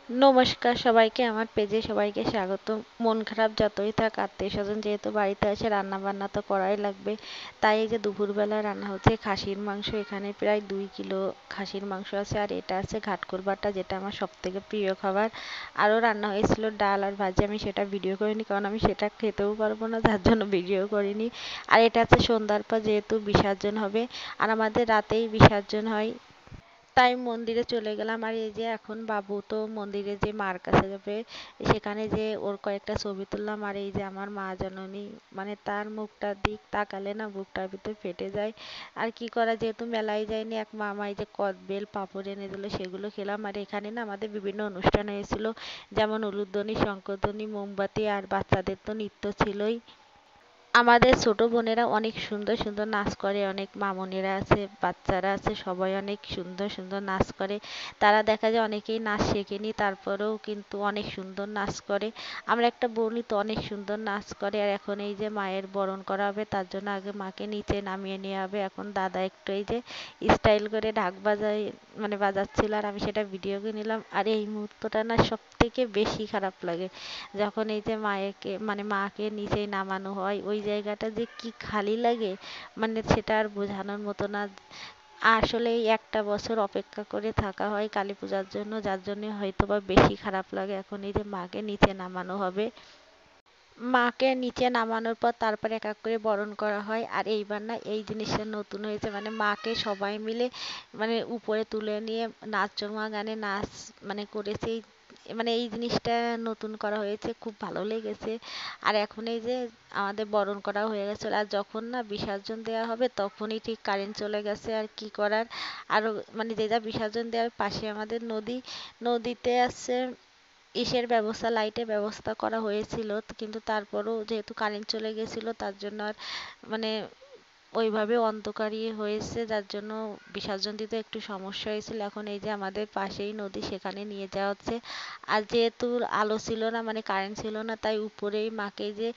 নমস্কার সবাইকে, আমার পেজে সবাইকে স্বাগত। মন খারাপ যতই থাক, আত্মীয় স্বজন যেহেতু বাড়িতে আসে, রান্না বান্না তো করাই লাগবে। তাই এই যে দুপুরবেলা রান্না হচ্ছে খাসির মাংস। এখানে প্রায় 2 কিলো খাসির মাংস আছে, আর এটা আছে ঘাটকোর বাটা, যেটা আমার সব থেকে প্রিয় খাবার। আরও রান্না হয়েছিল ডাল আর ভাজি, আমি সেটা ভিডিও করিনি কারণ আমি সেটা খেতেও পারবো না, যার জন্য ভিডিও করিনি। আর এটা আছে সন্ধ্যার পর, যেহেতু বিসর্জন হবে আর আমাদের রাতেই বিসর্জন হয়, তাই মন্দিরে চলে গেলাম। আর এই যে এখন বাবু তো মন্দিরে যে মার কাছে যাবে, সেখানে যে ওর কয়েকটা ছবি তুললাম। আর এই যে আমার মা জননী, মানে তার মুখটার দিক তাকালে না বুকটার ভিতর ফেটে যায়। আর কি করা, যেহেতু মেলায় যায়নি, এক মামা এই যে কদবেল পাঁপড় এনে দিল, সেগুলো খেলাম। আর এখানে না আমাদের বিভিন্ন অনুষ্ঠান হয়েছিল, যেমন উলুধ্বনি, শঙ্খধ্বনি, মোমবাতি, আর বাচ্চাদের তো নৃত্য ছিলই। আমাদের ছোট বোনেরা অনেক সুন্দর সুন্দর নাচ করে, অনেক মামুনিরা আছে, বাচ্চারা আছে, সবাই অনেক সুন্দর সুন্দর নাচ করে। তারা দেখা যায় অনেকেই নাচ শেখেনি, তারপরেও কিন্তু অনেক সুন্দর নাচ করে। আমরা একটা বোনই তো অনেক সুন্দর নাচ করে। আর এখন এই যে মায়ের বরণ করা হবে, তার জন্য আগে মাকে নিচে নামিয়ে নেওয়া হবে। এখন দাদা একটু এই যে স্টাইল করে ঢাক বাজায়, মানে বাজাচ্ছিল, আর আমি সেটা ভিডিও করে নিলাম। আর এই মুহূর্তটা না সব থেকে বেশি খারাপ লাগে, যখন এই যে মায়েকে মানে মাকে নিচে নামানো হয়, ওই জায়গাটা যে কি খালি লাগে, মানে সেটা আর বোঝানোর মতো না। আসলে এই একটা বছর অপেক্ষা করে থাকা হয় কালী পূজার জন্য, যার জন্য হয়তো বা বেশি খারাপ লাগে। এখন এই যে মাকে নিচে নামানো হবে, মাকে নিচে নামানোর পর তারপর এক এক করে বরণ করা হয়। আর এইবার না এই জিনিসটা নতুন হয়েছে, মানে মাকে সবাই মিলে মানে উপরে তুলে নিয়ে নাচমা গানে নাচ মানে করেছে। মানে এই জিনিসটা নতুন করা হয়েছে, খুব ভালো লেগেছে। আর এখন এই যে আমাদের বরণ করা হয়ে গেছে, আর যখন না বিসর্জন দেওয়া হবে তখনই ঠিক কারেন্ট চলে গেছে। আর কি করার। আরো মানে যে যা বিসর্জন দেওয়ার পাশে আমাদের নদী, নদীতে আছে ইসের ব্যবস্থা, লাইটের ব্যবস্থা করা হয়েছিল, কিন্তু তারপরও যেহেতু কারেন্ট চলে গেছিল, তার জন্য আর মানে ওইভাবে অন্ধকারই হয়েছে, যার জন্য বিসর্জন দিতে একটু সমস্যা হয়েছিল। এখন এই যে আমাদের পাশেই নদী, সেখানে নিয়ে যাওয়া হচ্ছে। আর যেহেতু আলো ছিল না, মানে কারেন্ট ছিল না, তাই উপরেই মাকে যে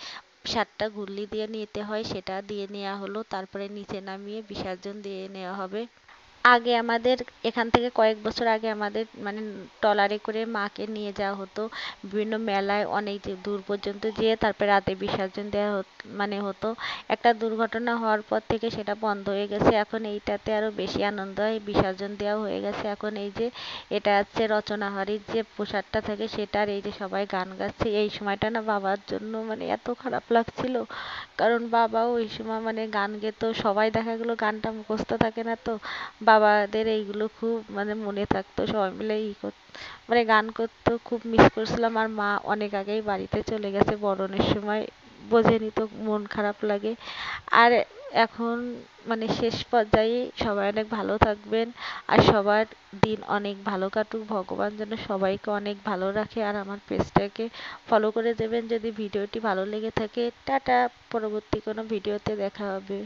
7টা ঘুরলি দিয়ে নিতে হয়, সেটা দিয়ে নেওয়া হলো। তারপরে নিচে নামিয়ে বিসর্জন দিয়ে নেওয়া হবে। আগে আমাদের এখান থেকে কয়েক বছর আগে আমাদের মানে ট্রলারে করে মাকে নিয়ে যাওয়া হতো বিভিন্ন মেলায়, অনেক দূর পর্যন্ত যেয়ে তারপরে রাতে বিসর্জন দেওয়া মানে হতো। একটা দুর্ঘটনা হওয়ার পর থেকে সেটা বন্ধ হয়ে গেছে। এখন এইটাতে আরো বেশি আনন্দ হয়, বিসর্জন দেওয়া হয়ে গেছে। এখন এই যে এটা হচ্ছে রচনাহরির যে পোশাকটা থাকে সেটার, এই যে সবাই গান গাচ্ছে। এই সময়টা না বাবার জন্য মানে এত খারাপ লাগছিল, কারণ বাবাও ওই সময় মানে গান গেতো, সবাই দেখা গেলো গানটা মুখস্থ থাকে না, তো বাবাদের এইগুলো খুব মানে মনে থাকতো, সবাই মিলে মানে গান করতো, খুব মিস করছিলাম। আর মা অনেক আগেই বাড়িতে চলে গেছে বরণের সময়, বোঝেনি তো মন খারাপ লাগে। আর এখন মানে শেষ পর্যায়ে সবাই অনেক ভালো থাকবেন, আর সবার দিন অনেক ভালো কাটুক, ভগবান যেন সবাইকে অনেক ভালো রাখে। আর আমার পেজটাকে ফলো করে দেবেন যদি ভিডিওটি ভালো লেগে থাকে। টাটা, পরবর্তী কোনো ভিডিওতে দেখা হবে।